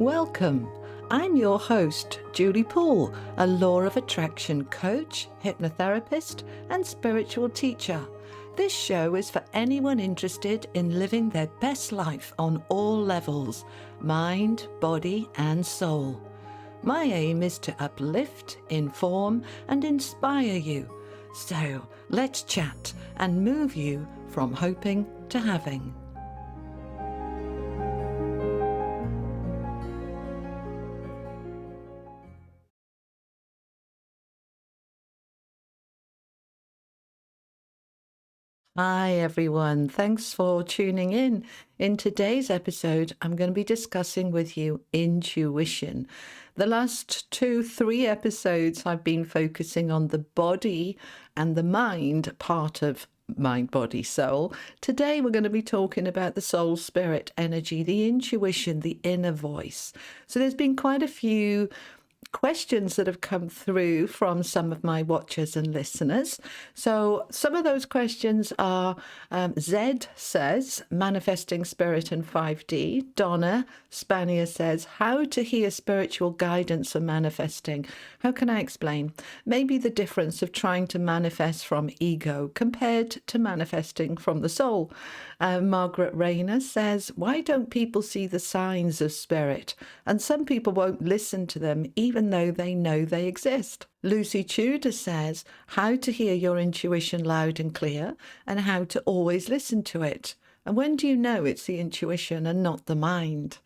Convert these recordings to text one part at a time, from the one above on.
Welcome. I'm your host, Julie Poole, a law of attraction coach, hypnotherapist, and spiritual teacher. This show is for anyone interested in living their best life on all levels, mind, body, and soul. My aim is to uplift, inform, and inspire you. So let's chat and move you from hoping to having. Hi everyone, thanks for tuning in. In today's episode, I'm going to be discussing with you intuition. The last 3 episodes, I've been focusing on the body and the mind part of mind, body, soul. Today, we're going to be talking about the soul, spirit, energy, the intuition, the inner voice. So there's been quite a few questions that have come through from some of my watchers and listeners. So some of those questions are, Zed says, manifesting spirit in 5D. Donna Spanier says, how to hear spiritual guidance for manifesting. How can I explain? Maybe the difference of trying to manifest from ego compared to manifesting from the soul. Margaret Rayner says, why don't people see the signs of spirit? And some people won't listen to them even though they know they exist. Lucy Tudor says, how to hear your intuition loud and clear and how to always listen to it. And when do you know it's the intuition and not the mind?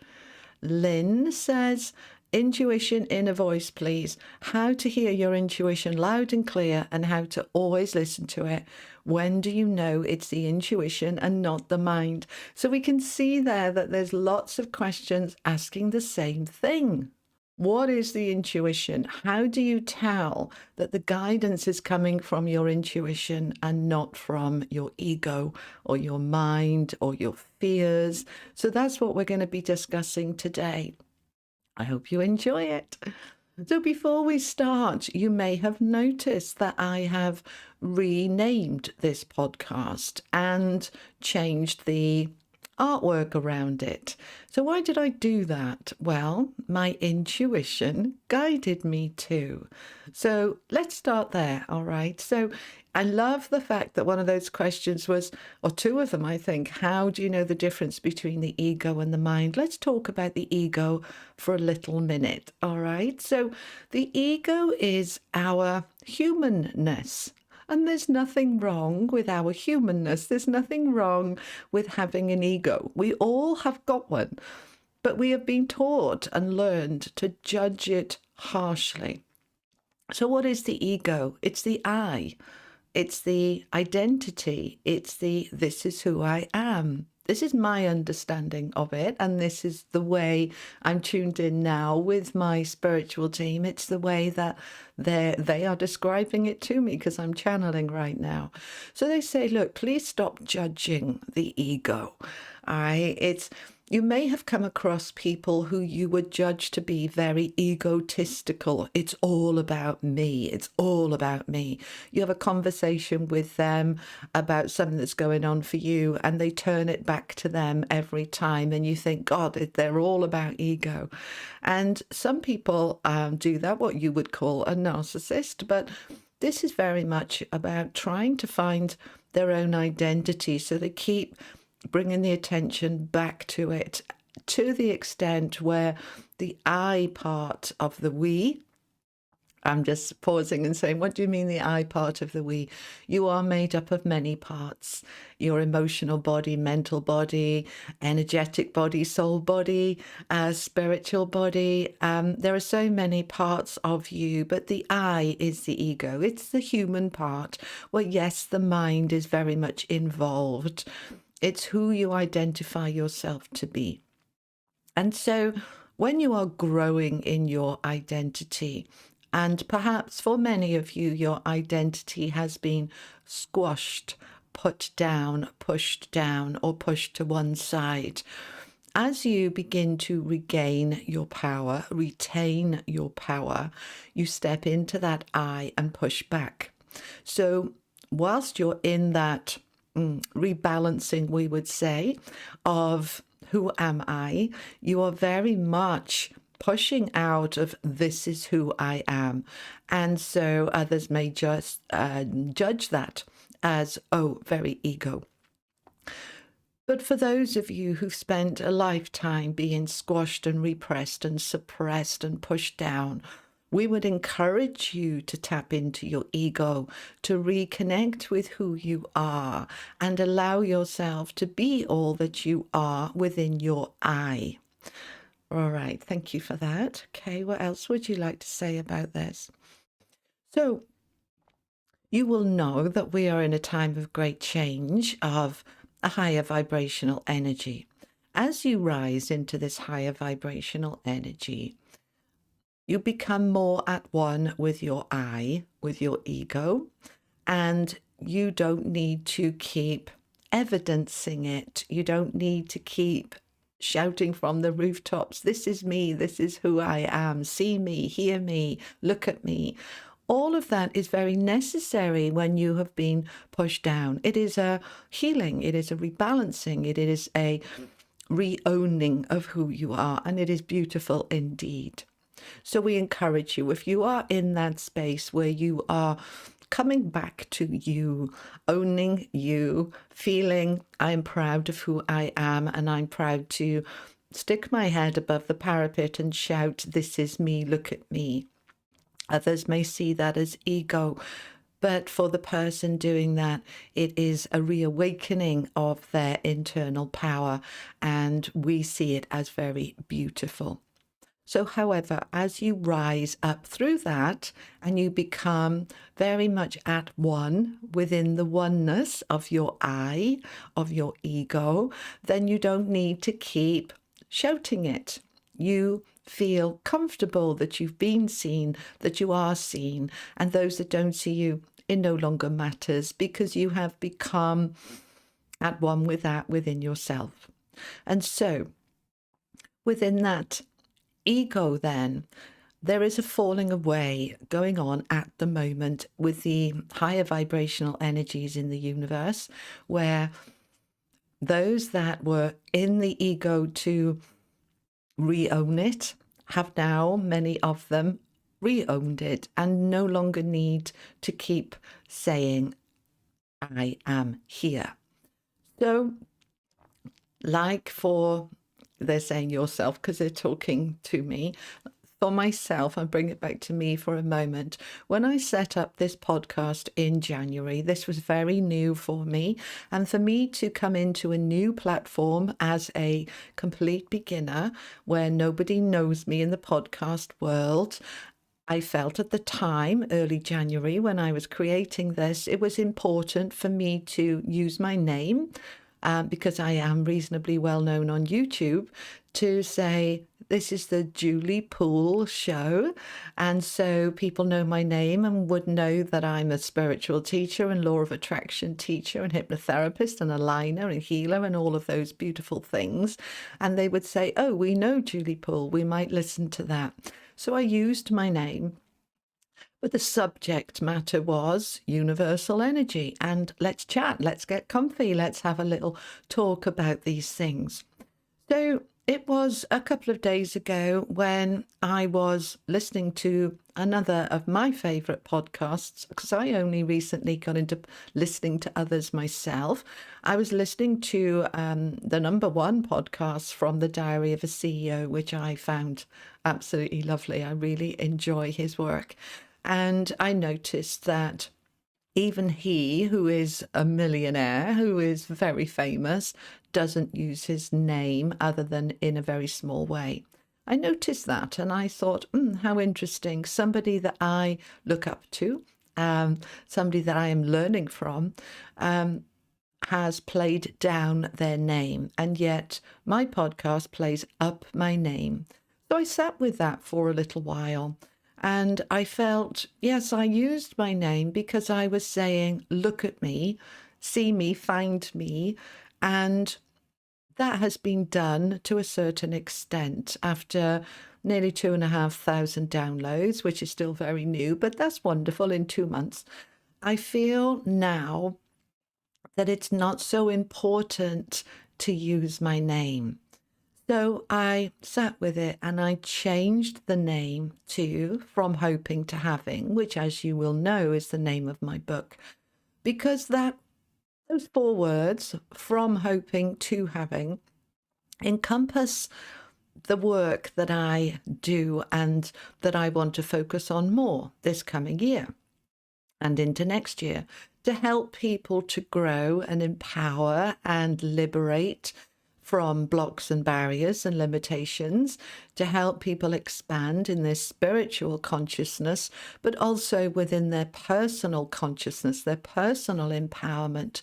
Lynn says, intuition, inner voice, please. How to hear your intuition loud and clear and how to always listen to it. When do you know it's the intuition and not the mind? So we can see there that there's lots of questions asking the same thing. What is the intuition? How do you tell that the guidance is coming from your intuition and not from your ego or your mind or your fears? So that's what we're going to be discussing today. I hope you enjoy it. So before we start, you may have noticed that I have renamed this podcast and changed the artwork around it. So why did I do that? Well, my intuition guided me to. So let's start there, all right? So I love the fact that one of those questions was, or 2 of them, I think, how do you know the difference between the ego and the mind? Let's talk about the ego for a little minute, all right? So the ego is our humanness. And there's nothing wrong with our humanness. There's nothing wrong with having an ego. We all have got one, but we have been taught and learned to judge it harshly. So what is the ego? It's the I. It's the identity. It's the, this is who I am. This is my understanding of it, and this is the way I'm tuned in now with my spiritual team. It's the way that they are describing it to me because I'm channeling right now. So they say, look, please stop judging the ego. You may have come across people who you would judge to be very egotistical. It's all about me. It's all about me. You have a conversation with them about something that's going on for you, and they turn it back to them every time. And you think, God, they're all about ego. And some people do that, what you would call a narcissist. But this is very much about trying to find their own identity. So they keep bringing the attention back to it to the extent where the I part of the we, I'm just pausing and saying, what do you mean the I part of the we? You are made up of many parts. Your emotional body, mental body, energetic body, soul body, spiritual body. There are so many parts of you, but the I is the ego. It's the human part. Well, yes, the mind is very much involved. It's who you identify yourself to be. And so when you are growing in your identity, and perhaps for many of you, your identity has been squashed, put down, pushed down, or pushed to one side. As you begin to regain your power, retain your power, you step into that I and push back. So whilst you're in that rebalancing, we would say, of who am I, you are very much pushing out of this is who I am. And so others may just judge that as, oh, very ego. But for those of you who've spent a lifetime being squashed and repressed and suppressed and pushed down, we would encourage you to tap into your ego, to reconnect with who you are, and allow yourself to be all that you are within your I. All right, thank you for that. Okay, what else would you like to say about this? So, you will know that we are in a time of great change, of a higher vibrational energy. As you rise into this higher vibrational energy, you become more at one with your I, with your ego, and you don't need to keep evidencing it. You don't need to keep shouting from the rooftops, this is me, this is who I am, see me, hear me, look at me. All of that is very necessary when you have been pushed down. It is a healing, it is a rebalancing, it is a re-owning of who you are, and it is beautiful indeed. So we encourage you, if you are in that space where you are coming back to you, owning you, feeling I'm proud of who I am, and I'm proud to stick my head above the parapet and shout, this is me, look at me. Others may see that as ego, but for the person doing that, it is a reawakening of their internal power, and we see it as very beautiful. So, however, as you rise up through that and you become very much at one within the oneness of your I, of your ego, then you don't need to keep shouting it. You feel comfortable that you've been seen, that you are seen, and those that don't see you, it no longer matters because you have become at one with that within yourself. And so, within that ego, then, there is a falling away going on at the moment with the higher vibrational energies in the universe, where those that were in the ego to re-own it have now, many of them, re-owned it and no longer need to keep saying, I am here. So, like for, they're saying yourself because they're talking to me. For myself, and bring it back to me for a moment, when I set up this podcast in January, this was very new for me. And for me to come into a new platform as a complete beginner where nobody knows me in the podcast world, I felt at the time, early January, when I was creating this, it was important for me to use my name. Because I am reasonably well known on YouTube, to say, this is the Julie Poole show. And so people know my name and would know that I'm a spiritual teacher and law of attraction teacher and hypnotherapist and aligner and healer and all of those beautiful things. And they would say, oh, we know Julie Poole, we might listen to that. So I used my name. But the subject matter was universal energy. And let's chat, let's get comfy, let's have a little talk about these things. So it was a couple of days ago when I was listening to another of my favorite podcasts, because I only recently got into listening to others myself. I was listening to the #1 podcast from the Diary of a CEO, which I found absolutely lovely. I really enjoy his work. And I noticed that even he, who is a millionaire, who is very famous, doesn't use his name other than in a very small way. I noticed that and I thought, how interesting. Somebody that I look up to, somebody that I am learning from, has played down their name. And yet my podcast plays up my name. So I sat with that for a little while. And I felt, yes, I used my name because I was saying, look at me, see me, find me. And that has been done to a certain extent after nearly 2,500 downloads, which is still very new, but that's wonderful in 2 months. I feel now that it's not so important to use my name. So I sat with it and I changed the name to From Hoping to Having, which, as you will know, is the name of my book, because those 4 words, From Hoping to Having, encompass the work that I do and that I want to focus on more this coming year and into next year, to help people to grow and empower and liberate from blocks and barriers and limitations, to help people expand in their spiritual consciousness, but also within their personal consciousness, their personal empowerment.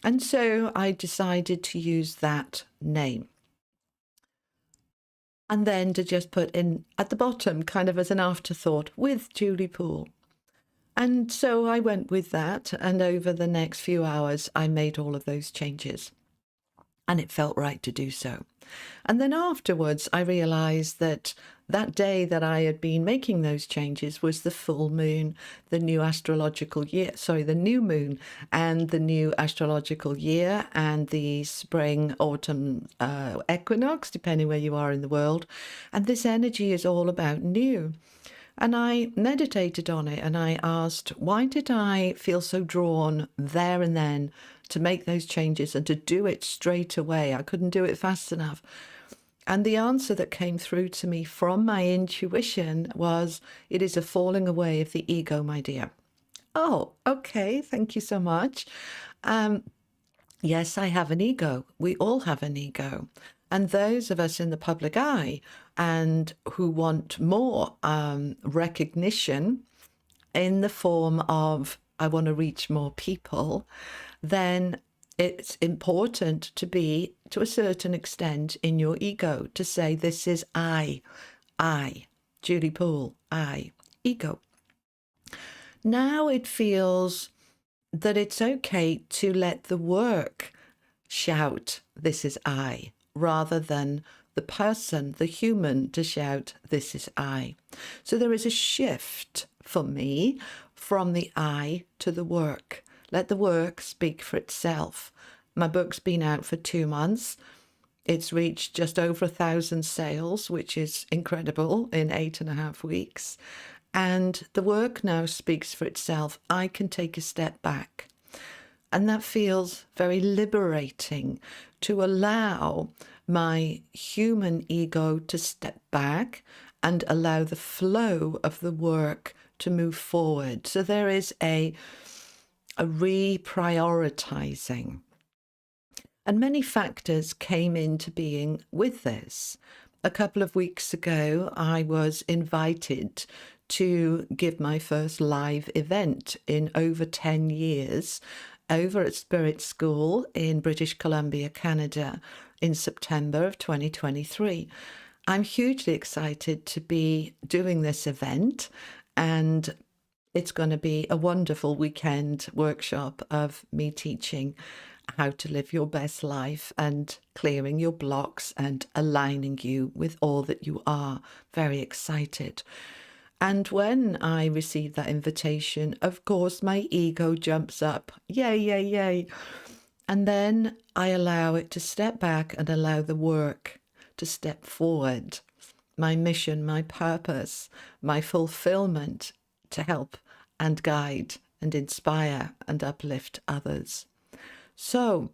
And so I decided to use that name. And then to just put in at the bottom, kind of as an afterthought, with Julie Poole. And so I went with that. And over the next few hours, I made all of those changes. And it felt right to do so. And then afterwards, I realized that that day that I had been making those changes was the full moon, the new astrological year, the new moon and the new astrological year and the spring, autumn equinox, depending where you are in the world. And this energy is all about new. And I meditated on it and I asked, why did I feel so drawn there and then to make those changes and to do it straight away? I couldn't do it fast enough. And the answer that came through to me from my intuition was, it is a falling away of the ego, my dear. Oh, okay. Thank you so much. Yes, I have an ego. We all have an ego. And those of us in the public eye and who want more recognition in the form of, I want to reach more people, then it's important to be, to a certain extent, in your ego, to say, this is I, Julie Poole, I, ego. Now it feels that it's okay to let the work shout, this is I, rather than the person, the human, to shout, this is I. So there is a shift for me from the I to the work. Let the work speak for itself. My book's been out for 2 months. It's reached just over 1,000 sales, which is incredible, in 8.5 weeks. And the work now speaks for itself. I can take a step back. And that feels very liberating, to allow my human ego to step back and allow the flow of the work to move forward. So there is a reprioritizing. And many factors came into being with this. A couple of weeks ago, I was invited to give my first live event in over 10 years over at Spirit School in British Columbia, Canada, in September of 2023. I'm hugely excited to be doing this event, and it's going to be a wonderful weekend workshop of me teaching how to live your best life and clearing your blocks and aligning you with all that you are. Very excited. And when I receive that invitation, of course, my ego jumps up. Yay, yay, yay. And then I allow it to step back and allow the work to step forward. My mission, my purpose, my fulfillment to help and guide and inspire and uplift others. So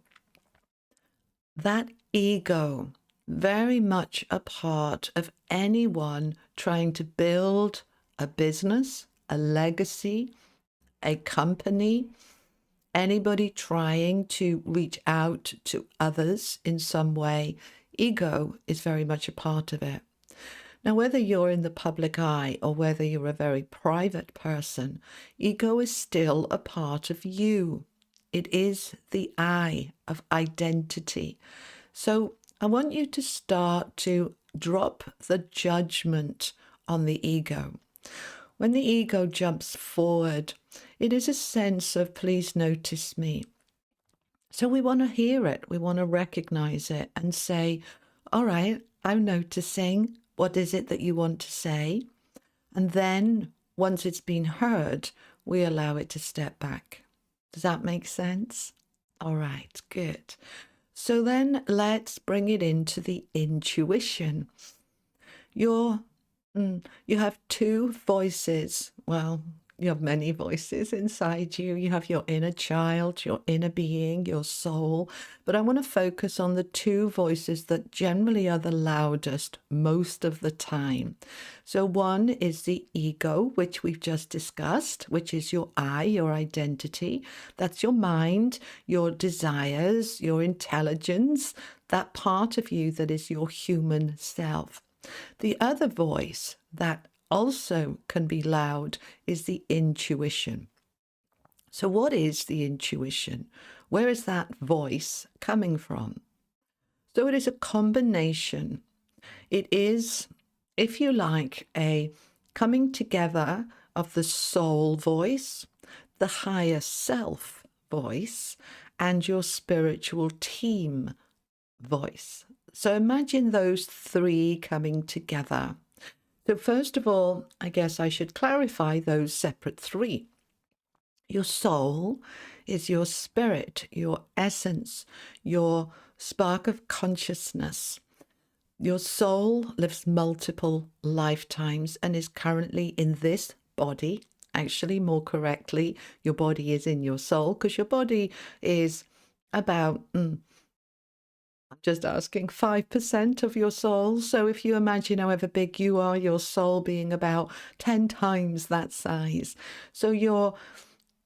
that ego, very much a part of anyone trying to build a business, a legacy, a company, anybody trying to reach out to others in some way, ego is very much a part of it. Now, whether you're in the public eye or whether you're a very private person, ego is still a part of you. It is the I of identity. So I want you to start to drop the judgment on the ego. When the ego jumps forward, it is a sense of, please notice me. So we want to hear it. We want to recognize it and say, all right, I'm noticing. What is it that you want to say? And then once it's been heard, we allow it to step back. Does that make sense? All right, good. So then let's bring it into the intuition. You're, you have two voices. Well, you have many voices inside you. You have your inner child, your inner being, your soul. But I want to focus on the two voices that generally are the loudest most of the time. So one is the ego, which we've just discussed, which is your I, your identity. That's your mind, your desires, your intelligence, that part of you that is your human self. The other voice that also can be loud is the intuition. So, what is the intuition? Where is that voice coming from? So, it is a combination. It is, if you like, a coming together of the soul voice, the higher self voice, and your spiritual team voice. So imagine those three coming together. So first of all, I guess I should clarify those separate three. Your soul is your spirit, your essence, your spark of consciousness. Your soul lives multiple lifetimes and is currently in this body. Actually, more correctly, your body is in your soul, because your body is about just asking 5% of your soul. So if you imagine however big you are, your soul being about 10 times that size. So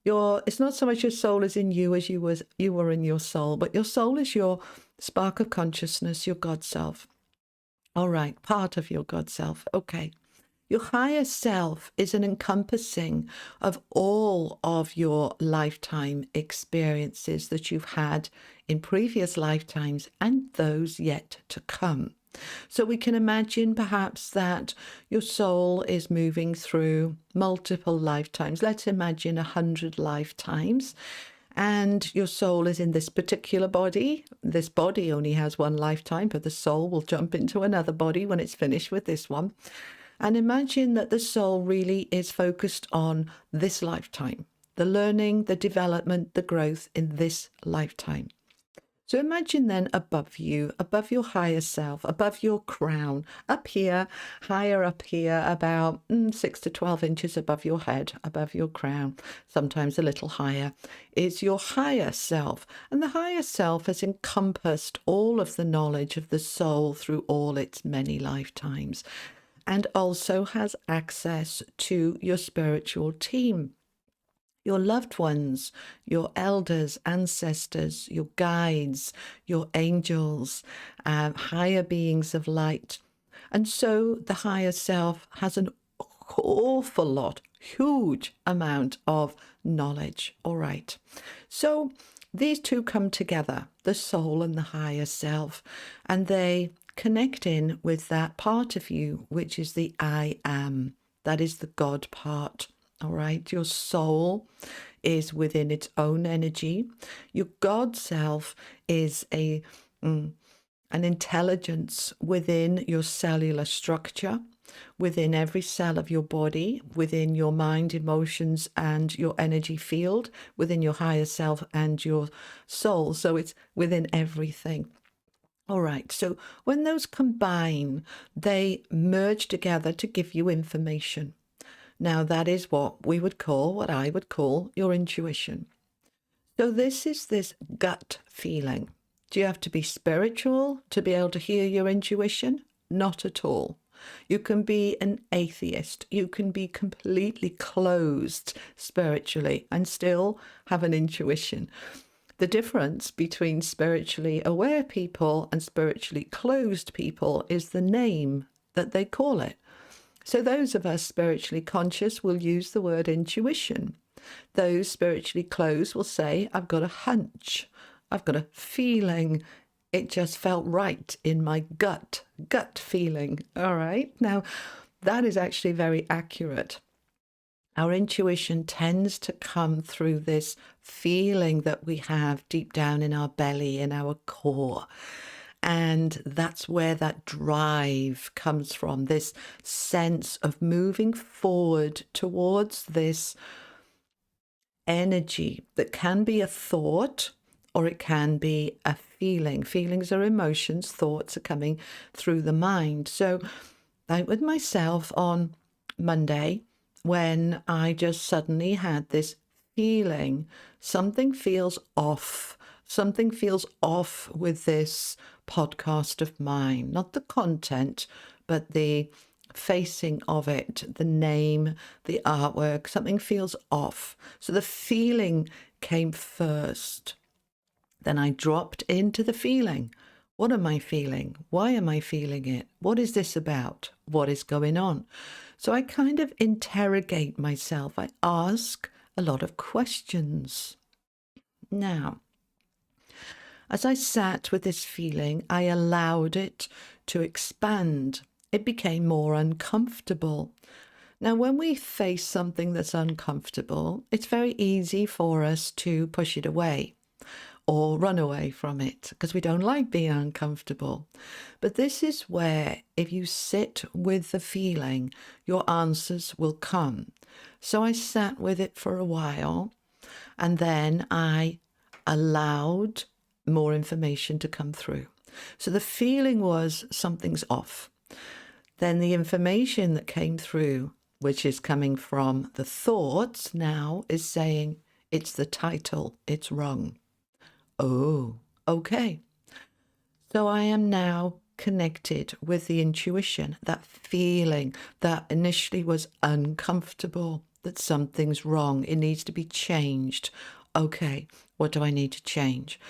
it's not so much your soul is in you as you were in your soul, but your soul is your spark of consciousness, your God self. All right, part of your God self. Okay. Your higher self is an encompassing of all of your lifetime experiences that you've had in previous lifetimes and those yet to come. So we can imagine perhaps that your soul is moving through multiple lifetimes. Let's imagine 100 lifetimes. And your soul is in this particular body. This body only has one lifetime, but the soul will jump into another body when it's finished with this one. And imagine that the soul really is focused on this lifetime, the learning, the development, the growth in this lifetime. So imagine then above you, above your higher self, above your crown, up here, higher up here, about 6 to 12 inches above your head, above your crown, sometimes a little higher, is your higher self. And the higher self has encompassed all of the knowledge of the soul through all its many lifetimes, and also has access to your spiritual team, your loved ones, your elders, ancestors, your guides, your angels, higher beings of light. And so the higher self has an awful lot, huge amount of knowledge. All right. So these two come together, the soul and the higher self, and they connect in with that part of you, which is the I am. That is the God part. All right. Your soul is within its own energy. Your God self is an intelligence within your cellular structure, within every cell of your body, within your mind, emotions, and your energy field, within your higher self and your soul. So it's within everything. All right, so when those combine, they merge together to give you information. Now, that is what I would call your intuition. So this is this gut feeling. Do you have to be spiritual to be able to hear your intuition? Not at all. You can be an atheist. You can be completely closed spiritually and still have an intuition. The difference between spiritually aware people and spiritually closed people is the name that they call it. So those of us spiritually conscious will use the word intuition. Those spiritually closed will say, I've got a hunch. I've got a feeling. It just felt right in my gut feeling. All right. Now, that is actually very accurate. Our intuition tends to come through this feeling that we have deep down in our belly, in our core. And that's where that drive comes from, this sense of moving forward towards this energy that can be a thought or it can be a feeling. Feelings are emotions, thoughts are coming through the mind. So, like with myself on Monday, when I just suddenly had this feeling, something feels off. Something feels off with this podcast of mine. Not the content, but the facing of it, the name, the artwork. Something feels off. So the feeling came first. Then I dropped into the feeling. What am I feeling? Why am I feeling it? What is this about? What is going on? So I kind of interrogate myself. I ask a lot of questions. Now, as I sat with this feeling, I allowed it to expand. It became more uncomfortable. Now, when we face something that's uncomfortable, it's very easy for us to push it away or run away from it because we don't like being uncomfortable. But this is where, if you sit with the feeling, your answers will come. So I sat with it for a while, and then I allowed more information to come through. So the feeling was something's off. Then the information that came through, which is coming from the thoughts now, is saying it's the title, it's wrong. Oh, okay. So I am now connected with the intuition, that feeling that initially was uncomfortable, that something's wrong, it needs to be changed. Okay, what do I need to change?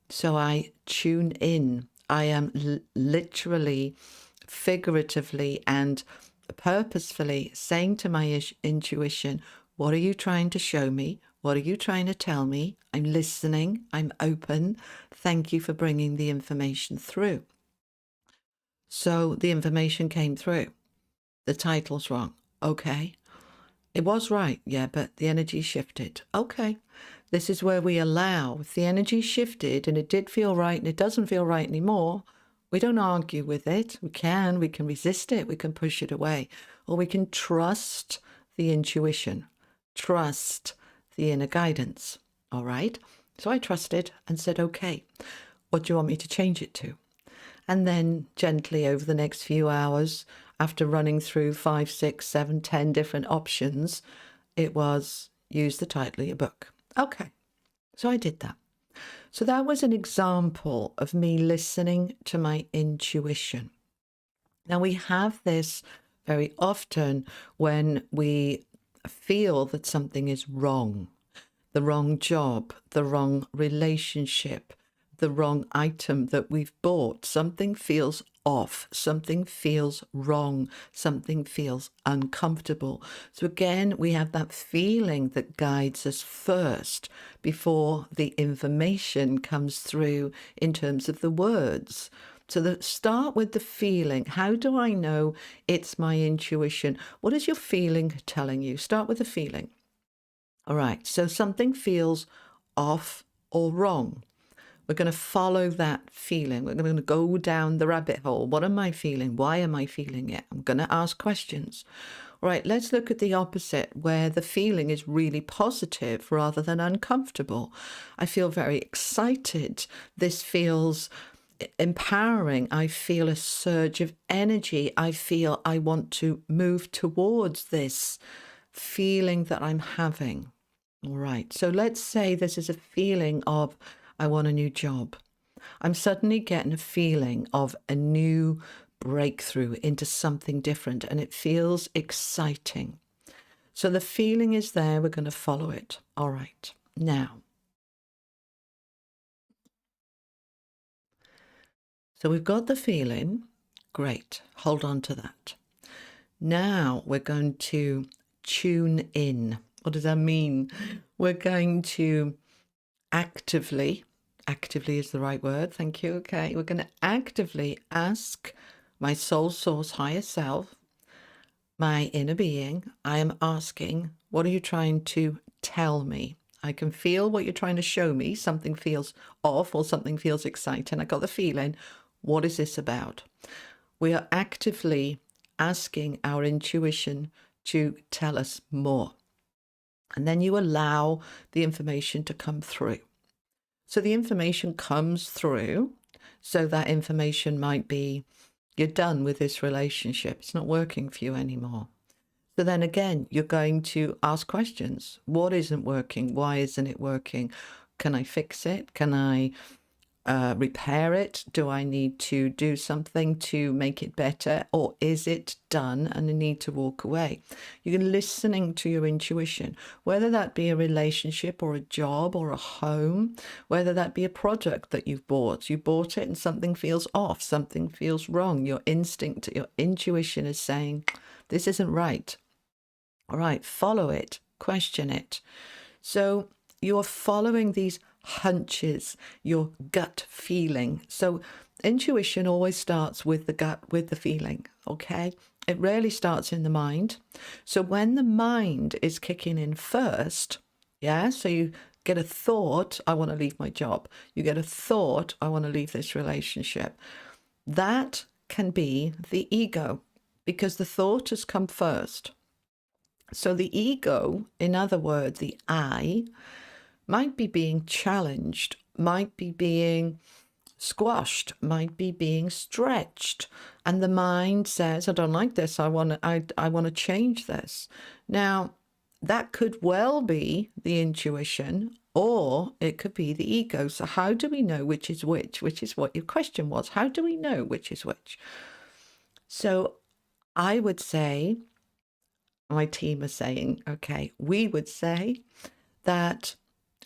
So I tune in. I am literally, figuratively, and purposefully saying to my intuition, what are you trying to show me? What are you trying to tell me? I'm listening. I'm open. Thank you for bringing the information through. So the information came through. The title's wrong. Okay. It was right. Yeah, but the energy shifted. Okay. This is where we allow. If the energy shifted and it did feel right and it doesn't feel right anymore, we don't argue with it. We can resist it. We can push it away. Or we can trust the intuition, trust the inner guidance. All right. So I trusted and said, okay, what do you want me to change it to? And then gently over the next few hours, after running through 5, 6, 7, 10 different options, it was use the title of your book. Okay. So I did that. So that was an example of me listening to my intuition. Now we have this very often when we feel that something is wrong, the wrong job, the wrong relationship, the wrong item that we've bought. Something feels off, something feels wrong, something feels uncomfortable. So again, we have that feeling that guides us first before the information comes through in terms of the words. So start with the feeling. How do I know it's my intuition? What is your feeling telling you? Start with the feeling. All right, so something feels off or wrong. We're going to follow that feeling. We're going to go down the rabbit hole. What am I feeling? Why am I feeling it? I'm going to ask questions. All right, let's look at the opposite, where the feeling is really positive rather than uncomfortable. I feel very excited. This feels empowering. I feel a surge of energy. I feel I want to move towards this feeling that I'm having. All right, so let's say this is a feeling of I want a new job. I'm suddenly getting a feeling of a new breakthrough into something different, and it feels exciting. So the feeling is there. We're going to follow it. All right. Now, so we've got the feeling. Great. Hold on to that. Now we're going to tune in. What does that mean? We're going to actively is the right word. Thank you. Okay. We're going to actively ask my soul source, higher self, my inner being. I am asking, what are you trying to tell me? I can feel what you're trying to show me. Something feels off or something feels exciting. I got the feeling. What is this about? We are actively asking our intuition to tell us more. And then you allow the information to come through. So the information comes through. So that information might be, you're done with this relationship. It's not working for you anymore. So then again, you're going to ask questions. What isn't working? Why isn't it working? Can I fix it? Can I repair it? Do I need to do something to make it better? Or is it done and I need to walk away? You're listening to your intuition, whether that be a relationship or a job or a home, whether that be a product that you've bought. You bought it and something feels off, something feels wrong. Your instinct, your intuition is saying, this isn't right. All right, follow it, question it. So you're following these hunches, your gut feeling. So intuition always starts with the gut, with the feeling, okay? It rarely starts in the mind. So when the mind is kicking in first, yeah, so you get a thought, I want to leave my job. You get a thought, I want to leave this relationship. That can be the ego, because the thought has come first. So the ego, in other words, the I, might be being challenged, might be being squashed, might be being stretched. And the mind says, I don't like this. I want to change this. Now, that could well be the intuition, or it could be the ego. So how do we know which is which? Which is what your question was. How do we know which is which? So I would say, my team is saying, okay, we would say that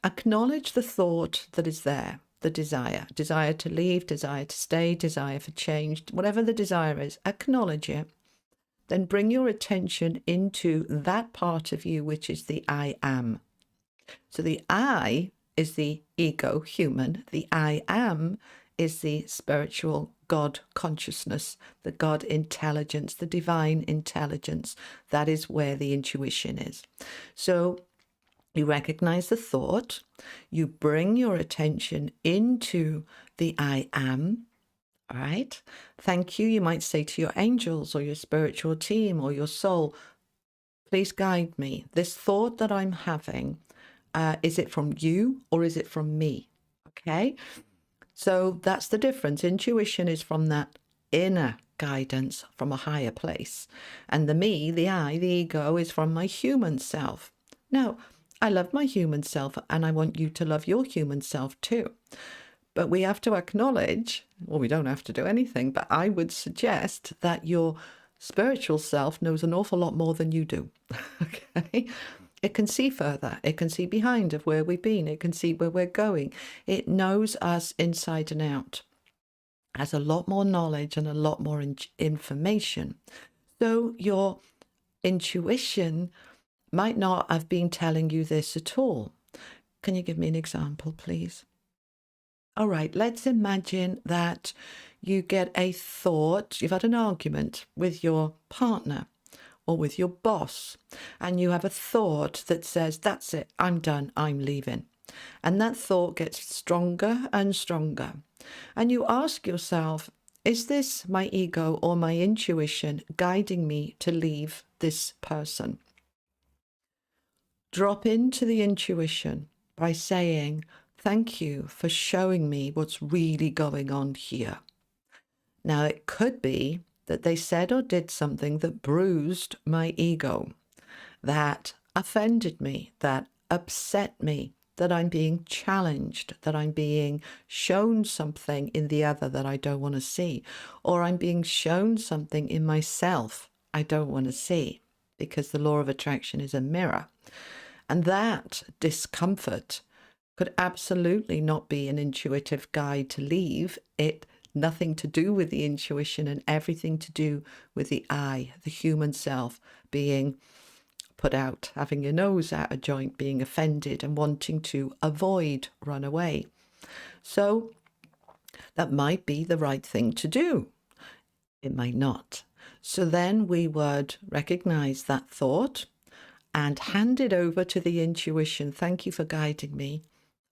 acknowledge the thought that is there, the desire to leave, desire to stay, desire for change, whatever the desire is, acknowledge it. Then bring your attention into that part of you, which is the I am. So the I is the ego, human. The I am is the spiritual God consciousness, the God intelligence, the divine intelligence. That is where the intuition is. So you recognize the thought, you bring your attention into the I am, all right? Thank you. You might say to your angels or your spiritual team or your soul, please guide me. This thought that I'm having, is it from you or is it from me? Okay. So that's the difference. Intuition is from that inner guidance from a higher place. And the me, the I, the ego is from my human self. Now, I love my human self and I want you to love your human self too. But we have to acknowledge, well, we don't have to do anything, but I would suggest that your spiritual self knows an awful lot more than you do. Okay. It can see further. It can see behind of where we've been. It can see where we're going. It knows us inside and out. Has a lot more knowledge and a lot more information. So your intuition might not have been telling you this at all. Can you give me an example, please? All right, let's imagine that you get a thought. You've had an argument with your partner or with your boss, and you have a thought that says, that's it, I'm done, I'm leaving. And that thought gets stronger and stronger. And you ask yourself, is this my ego or my intuition guiding me to leave this person? Drop into the intuition by saying, thank you for showing me what's really going on here. Now, it could be that they said or did something that bruised my ego, that offended me, that upset me, that I'm being challenged, that I'm being shown something in the other that I don't want to see, or I'm being shown something in myself I don't want to see, because the law of attraction is a mirror. And that discomfort could absolutely not be an intuitive guide to leave. It nothing to do with the intuition and everything to do with the I, the human self, being put out, having your nose out of joint, being offended and wanting to avoid, run away. So that might be the right thing to do. It might not. So then we would recognize that thought and hand it over to the intuition. Thank you for guiding me.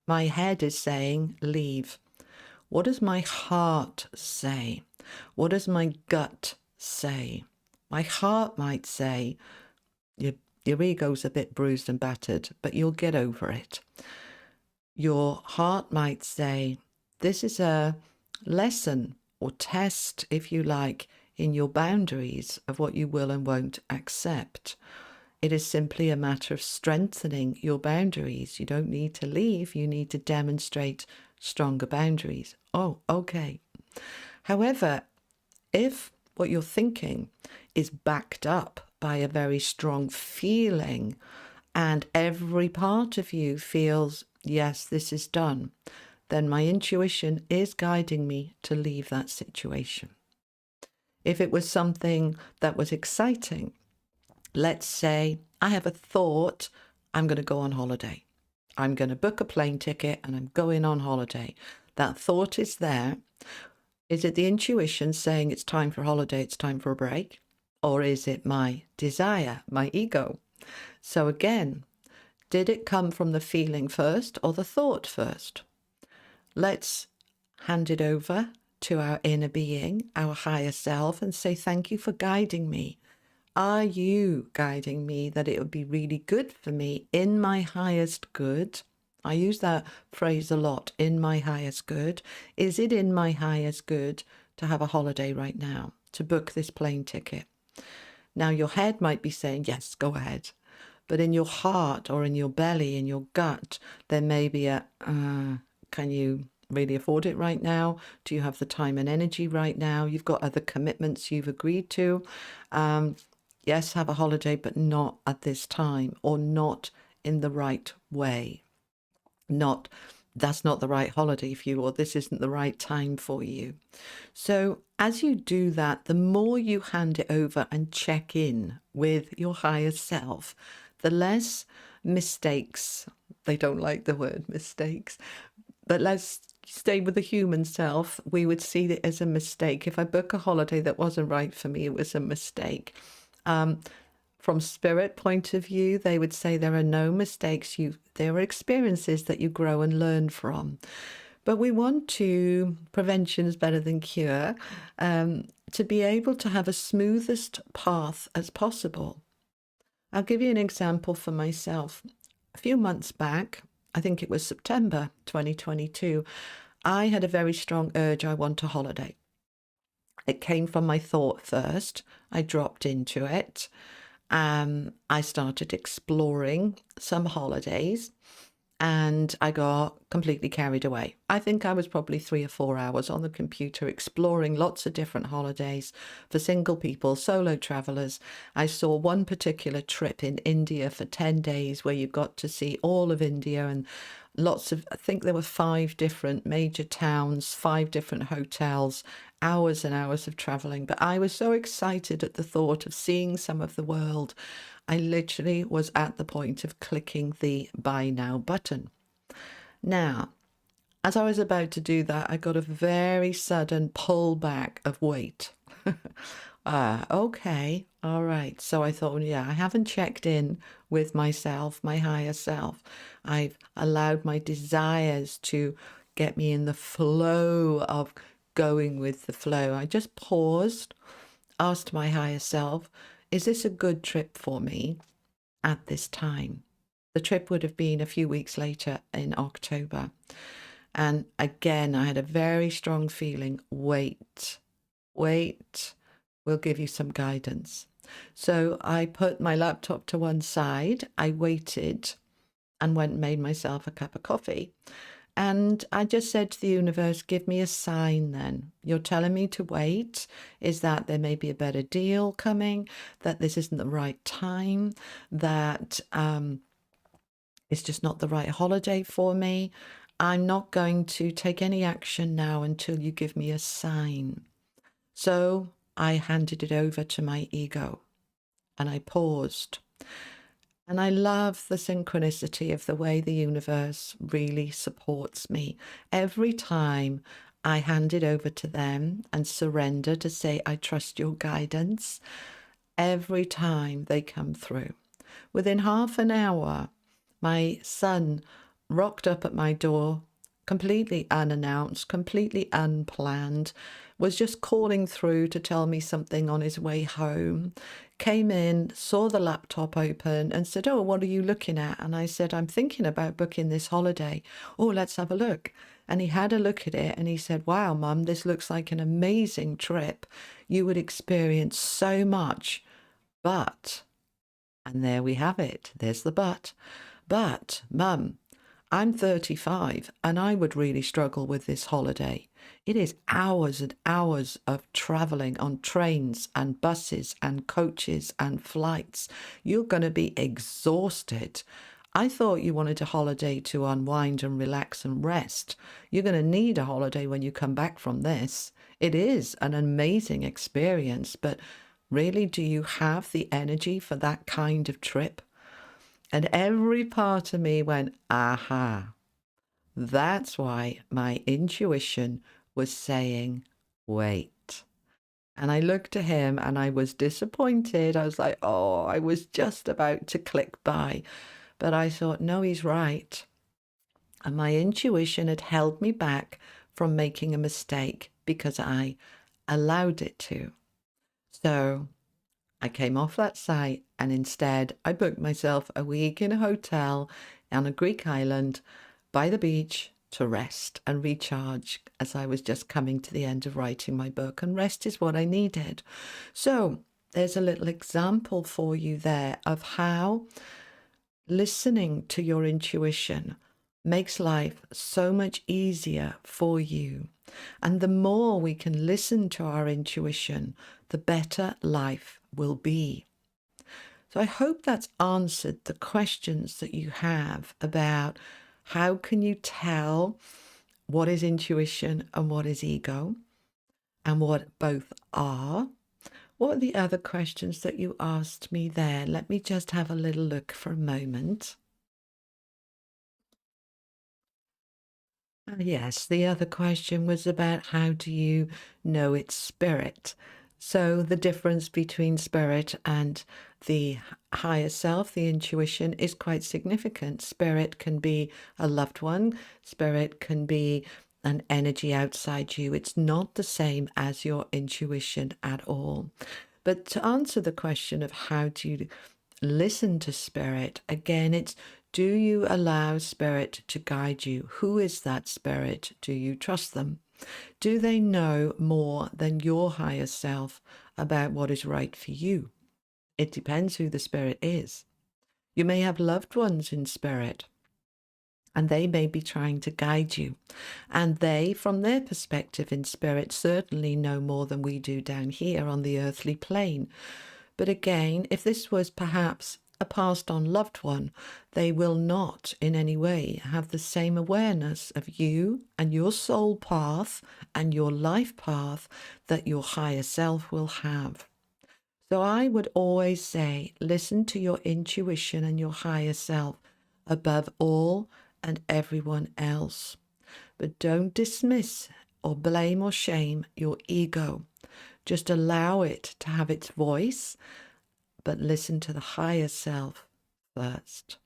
My head is saying, leave. What does my heart say? What does my gut say? My heart might say, your ego's a bit bruised and battered, but you'll get over it. Your heart might say, this is a lesson or test, if you like, in your boundaries of what you will and won't accept. It is simply a matter of strengthening your boundaries. You don't need to leave, you need to demonstrate stronger boundaries. Oh, okay. However, if what you're thinking is backed up by a very strong feeling and every part of you feels, yes, this is done, then my intuition is guiding me to leave that situation. If it was something that was exciting, let's say I have a thought, I'm going to go on holiday. I'm going to book a plane ticket and I'm going on holiday. That thought is there. Is it the intuition saying it's time for holiday, it's time for a break? Or is it my desire, my ego? So again, did it come from the feeling first or the thought first? Let's hand it over to our inner being, our higher self, and say, thank you for guiding me. Are you guiding me that it would be really good for me in my highest good? I use that phrase a lot, in my highest good. Is it in my highest good to have a holiday right now, to book this plane ticket? Now, your head might be saying, yes, go ahead. But in your heart or in your belly, in your gut, there may be a, can you really afford it right now? Do you have the time and energy right now? You've got other commitments you've agreed to. Yes, have a holiday, but not at this time or not in the right way. That's not the right holiday for you, or this isn't the right time for you. So as you do that, the more you hand it over and check in with your higher self, the less mistakes, they don't like the word mistakes, but let's stay with the human self. We would see it as a mistake. If I book a holiday that wasn't right for me, it was a mistake. From spirit point of view, they would say there are no mistakes. There are experiences that you grow and learn from. But we want to, prevention is better than cure, to be able to have a smoothest path as possible. I'll give you an example for myself. A few months back, I think it was September 2022, I had a very strong urge, I want a holiday. It came from my thought first. I dropped into it. I started exploring some holidays and I got completely carried away. I think I was probably 3 or 4 hours on the computer exploring lots of different holidays for single people, solo travelers. I saw one particular trip in India for 10 days where you got to see all of India and lots of, I think there were 5 different major towns, 5 different hotels, hours and hours of traveling. But I was so excited at the thought of seeing some of the world. I literally was at the point of clicking the buy now button. Now, as I was about to do that, I got a very sudden pullback of weight. Okay, all right. So I thought, well, yeah, I haven't checked in with myself, my higher self. I've allowed my desires to get me in the flow of going with the flow. I just paused, asked my higher self, is this a good trip for me at this time? The trip would have been a few weeks later in October. And again, I had a very strong feeling, wait, we'll give you some guidance. So I put my laptop to one side, I waited and went and made myself a cup of coffee. And I just said to the universe, give me a sign then. You're telling me to wait. Is that there may be a better deal coming, that this isn't the right time, that it's just not the right holiday for me. I'm not going to take any action now until you give me a sign. So I handed it over to my ego and I paused. And I love the synchronicity of the way the universe really supports me. Every time I hand it over to them and surrender to say, I trust your guidance, every time they come through. Within half an hour, my son rocked up at my door, completely unannounced, completely unplanned, was just calling through to tell me something on his way home. Came in, saw the laptop open and said, "Oh, what are you looking at?" And I said, "I'm thinking about booking this holiday." "Oh, let's have a look." And he had a look at it and he said, "Wow, Mum, this looks like an amazing trip. You would experience so much. But," and there we have it, there's the but, Mum, I'm 35 and I would really struggle with this holiday. It is hours and hours of traveling on trains and buses and coaches and flights. You're going to be exhausted. I thought you wanted a holiday to unwind and relax and rest. You're going to need a holiday when you come back from this. It is an amazing experience, but really, do you have the energy for that kind of trip? And every part of me went, aha, that's why my intuition was saying, wait. And I looked at him and I was disappointed. I was like, oh, I was just about to click buy. But I thought, no, he's right. And my intuition had held me back from making a mistake because I allowed it to. So I came off that site and instead I booked myself a week in a hotel on a Greek island by the beach to rest and recharge, as I was just coming to the end of writing my book, and rest is what I needed. So there's a little example for you there of how listening to your intuition makes life so much easier for you. And the more we can listen to our intuition, the better life will be. So I hope that's answered the questions that you have about how can you tell what is intuition and what is ego, and what both are. What are the other questions that you asked me there? Let me just have a little look for a moment. Yes, the other question was about how do you know it's spirit? So the difference between spirit and the higher self, the intuition, is quite significant. Spirit can be a loved one. Spirit can be an energy outside you. It's not the same as your intuition at all. But to answer the question of how do you listen to spirit, again, it's, do you allow spirit to guide you? Who is that spirit? Do you trust them? Do they know more than your higher self about what is right for you? It depends who the spirit is. You may have loved ones in spirit, and they may be trying to guide you. And they, from their perspective in spirit, certainly know more than we do down here on the earthly plane. But again, if this was perhaps a passed on loved one, they will not in any way have the same awareness of you and your soul path and your life path that your higher self will have. So I would always say, listen to your intuition and your higher self above all and everyone else. But don't dismiss or blame or shame your ego. Just allow it to have its voice, but listen to the higher self first.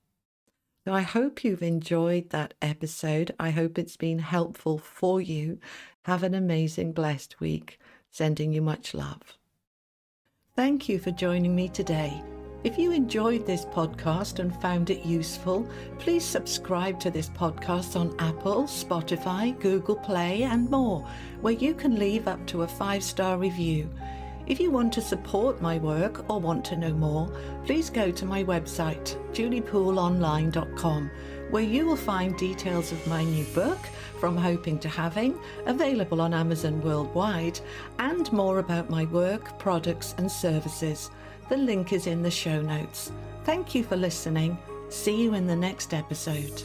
So I hope you've enjoyed that episode. I hope it's been helpful for you. Have an amazing, blessed week. Sending you much love. Thank you for joining me today. If you enjoyed this podcast and found it useful, please subscribe to this podcast on Apple, Spotify, Google Play, and more, where you can leave up to a 5-star review. If you want to support my work or want to know more, please go to my website, juliepooleonline.com, where you will find details of my new book, From Hoping to Having, available on Amazon worldwide, and more about my work, products and services. The link is in the show notes. Thank you for listening. See you in the next episode.